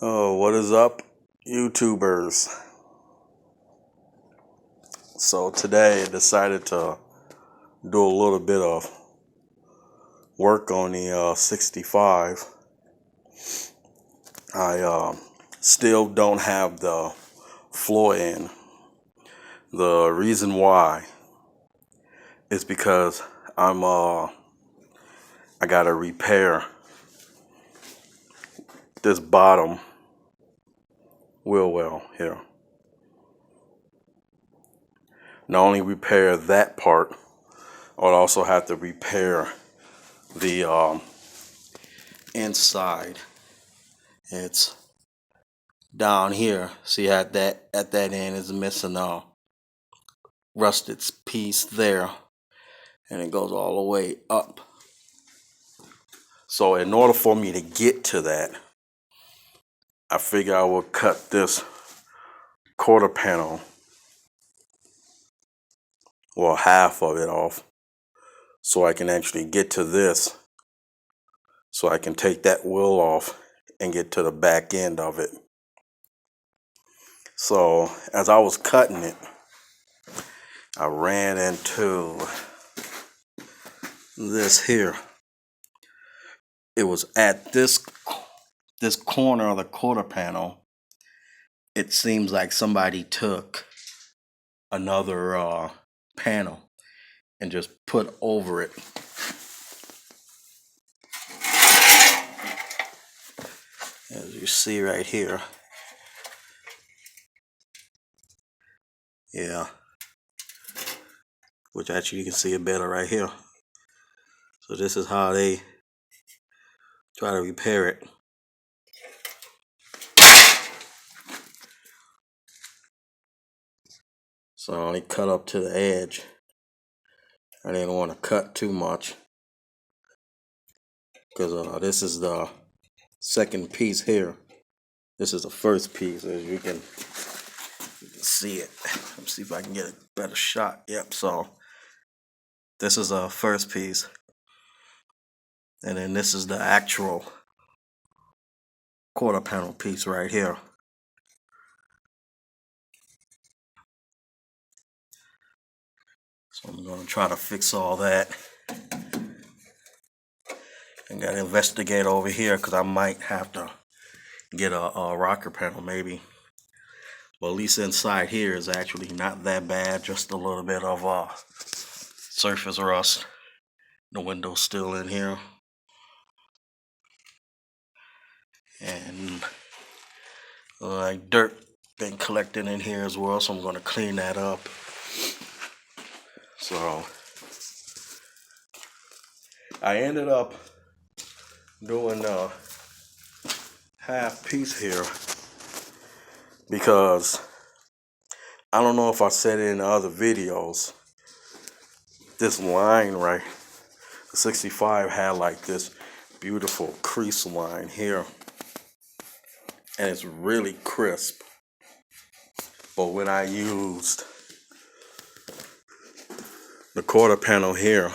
Oh, what is up, YouTubers? So today I decided to do a little bit of work on the 65. I still don't have the floor in. The reason why is because I gotta repair this bottom wheel well here. Not only repair that part, I'll also have to repair the inside. It's down here. See, at that end is missing a rusted piece there, and it goes all the way up. So in order for me to get to that, I figure I will cut this quarter panel, well, half of it off, so I can actually get to this, so I can take that wheel off and get to the back end of it. So as I was cutting it, I ran into this here. It was at this corner of the quarter panel. It seems like somebody took another panel and just put over it. As you see right here. Yeah. Which actually you can see it better right here. So this is how they try to repair it. So I only cut up to the edge. I didn't want to cut too much, because this is the second piece here. This is the first piece, as you can see it. Let's see if I can get a better shot. Yep, so this is the first piece. And then this is the actual quarter panel piece right here. So I'm going to try to fix all that. And got to investigate over here, because I might have to get a rocker panel maybe. But at least inside here is actually not that bad. Just a little bit of surface rust. The window's still in here. And dirt been collecting in here as well, so I'm going to clean that up. So I ended up doing a half piece here because I don't know if I said it in other videos. This line right, the 65 had like this beautiful crease line here, and it's really crisp. But when I used the quarter panel here,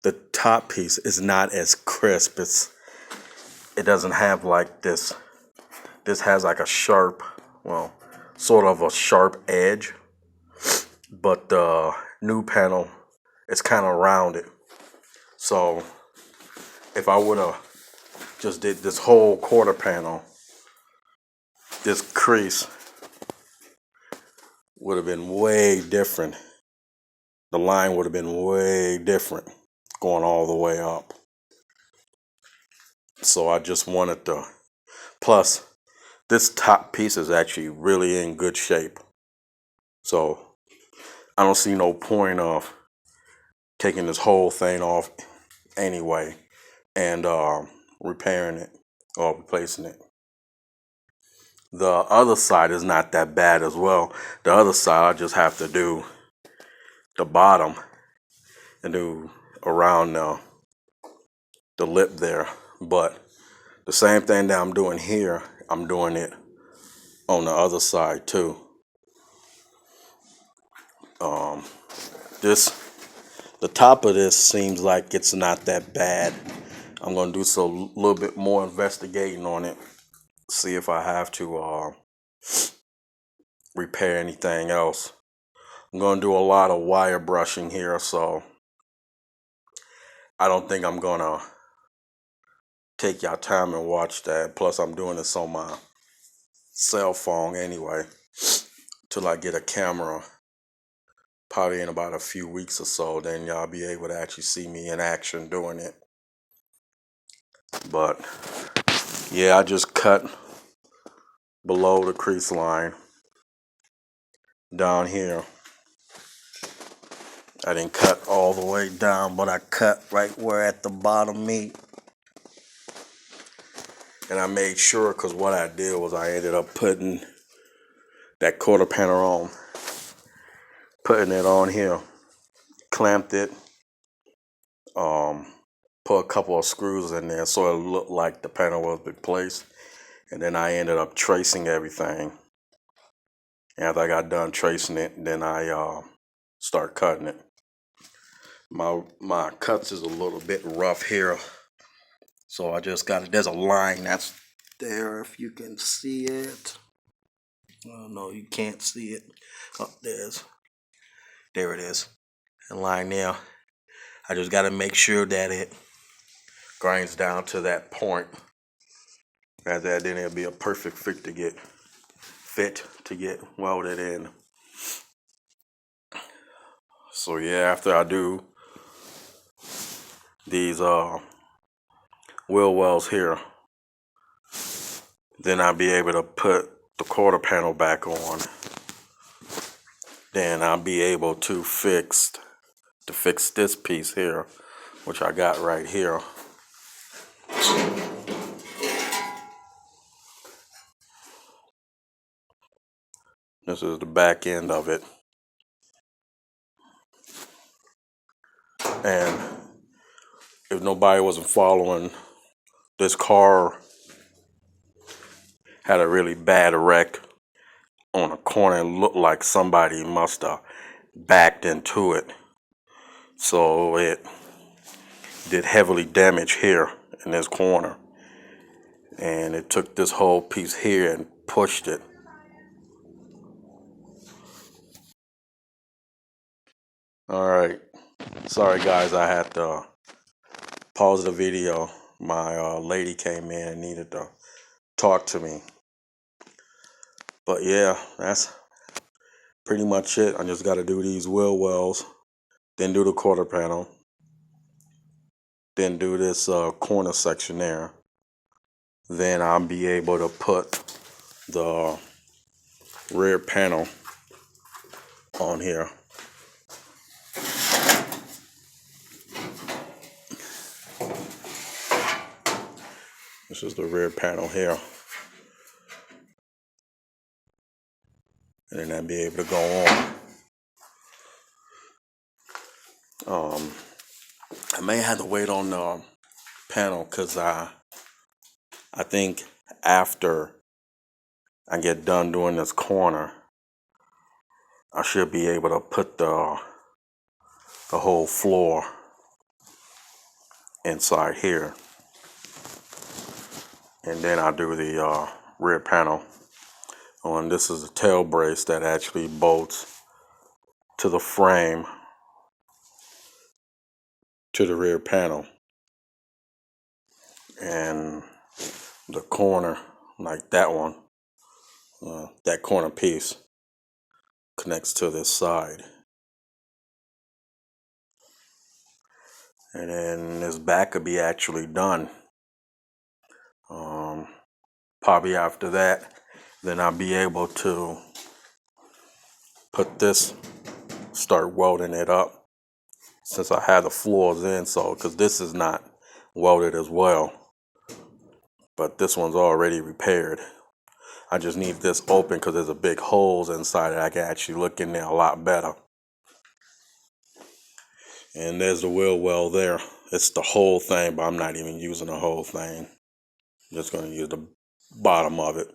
the top piece is not as crisp. It doesn't have like this. This has like a sharp, well, sort of a sharp edge. But the new panel, it's kind of rounded. So if I would have just did this whole quarter panel, this crease would have been way different. The line would have been way different going all the way up. So I just wanted to, plus this top piece is actually really in good shape. So I don't see no point of taking this whole thing off anyway and repairing it or replacing it. The other side is not that bad as well. The other side I just have to do the bottom and do around the lip there. But the same thing that I'm doing here, I'm doing it on the other side too. The top of this seems like it's not that bad. I'm gonna do a little bit more investigating on it see if I have to repair anything else. I'm gonna do a lot of wire brushing here, so I don't think I'm gonna take y'all time and watch that. Plus, I'm doing this on my cell phone anyway, till I get a camera. Probably in about a few weeks or so, then y'all be able to actually see me in action doing it. But yeah, I just cut below the crease line down here. I didn't cut all the way down, but I cut right where at the bottom meet. And I made sure, because what I did was I ended up putting that quarter panel on. Putting it on here. Clamped it. Put a couple of screws in there so it looked like the panel was replaced. And then I ended up tracing everything. After I got done tracing it, then I start cutting it. My cuts is a little bit rough here. So I just got it. There's a line that's there, if you can see it. Oh no, you can't see it. Oh, there it is. The line there. I just got to make sure that it grinds down to that point. At that, then it'll be a perfect fit to get welded in. So yeah, after I do these wheel wells here, then I'll be able to put the quarter panel back on. Then I'll be able to fix this piece here, which I got right here. This is the back end of it. And if nobody wasn't following, this car had a really bad wreck on a corner. It looked like somebody must have backed into it. So it did heavily damage here in this corner. And it took this whole piece here and pushed it. Alright. Sorry guys, I had to pause the video. My lady came in and needed to talk to me. But yeah, that's pretty much it. I just got to do these wheel wells, then do the quarter panel, then do this corner section there. Then I'll be able to put the rear panel on here. This is the rear panel here. And then I'll be able to go on. I may have to wait on the panel because I think after I get done doing this corner, I should be able to put the whole floor inside here. And then I'll do the rear panel. And this is a tail brace that actually bolts to the frame to the rear panel. And the corner, like that one, that corner piece connects to this side. And then this back could be actually done. Probably after that, then I'll be able to put this, start welding it up, since I had the floors in, so because this is not welded as well, but this one's already repaired. I just need this open because there's a big holes inside it. I can actually look in there a lot better. And there's the wheel well there. It's the whole thing, but I'm not even using the whole thing. I'm just going to use the bottom of it.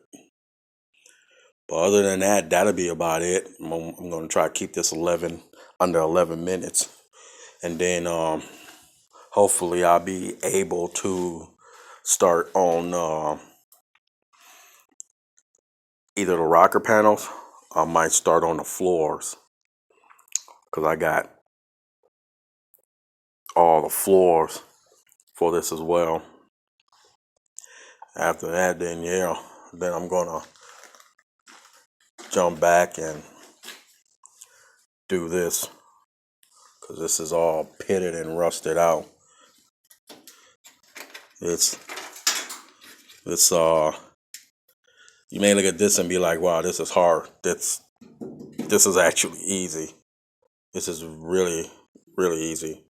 But other than that, that'll be about it. I'm going to try to keep this under 11 minutes. And then hopefully I'll be able to start on either the rocker panels, I might start on the floors, because I got all the floors for this as well. After that, then yeah, then I'm gonna jump back and do this, because this is all pitted and rusted out. It's you may look at this and be like, wow, this is hard. This is actually easy. This is really, really easy.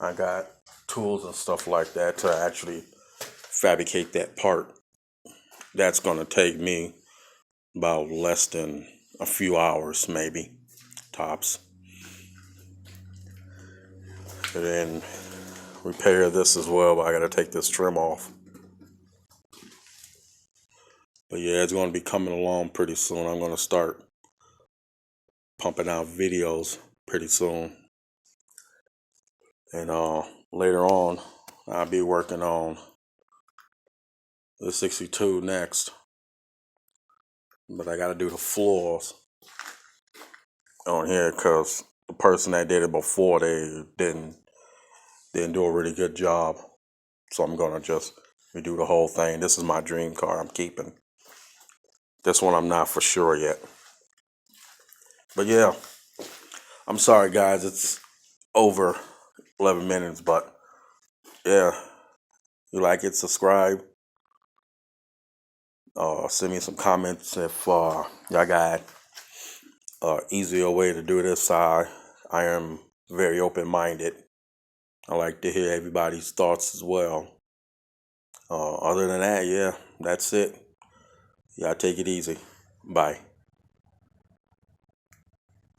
I got tools and stuff like that to actually fabricate that part. That's gonna take me about less than a few hours, maybe, tops. And then repair this as well, but I gotta take this trim off. But yeah, it's gonna be coming along pretty soon. I'm gonna start pumping out videos pretty soon. And later on, I'll be working on the 62 next. But I gotta do the floors on here, because the person that did it before, they didn't do a really good job. So I'm gonna just redo the whole thing. This is my dream car I'm keeping. This one I'm not for sure yet. But yeah, I'm sorry guys, it's over 11 minutes, but yeah, you like it, subscribe. Send me some comments if y'all got easier way to do this. I am very open-minded. I like to hear everybody's thoughts as well. Other than that, yeah, that's it. Y'all take it easy. Bye.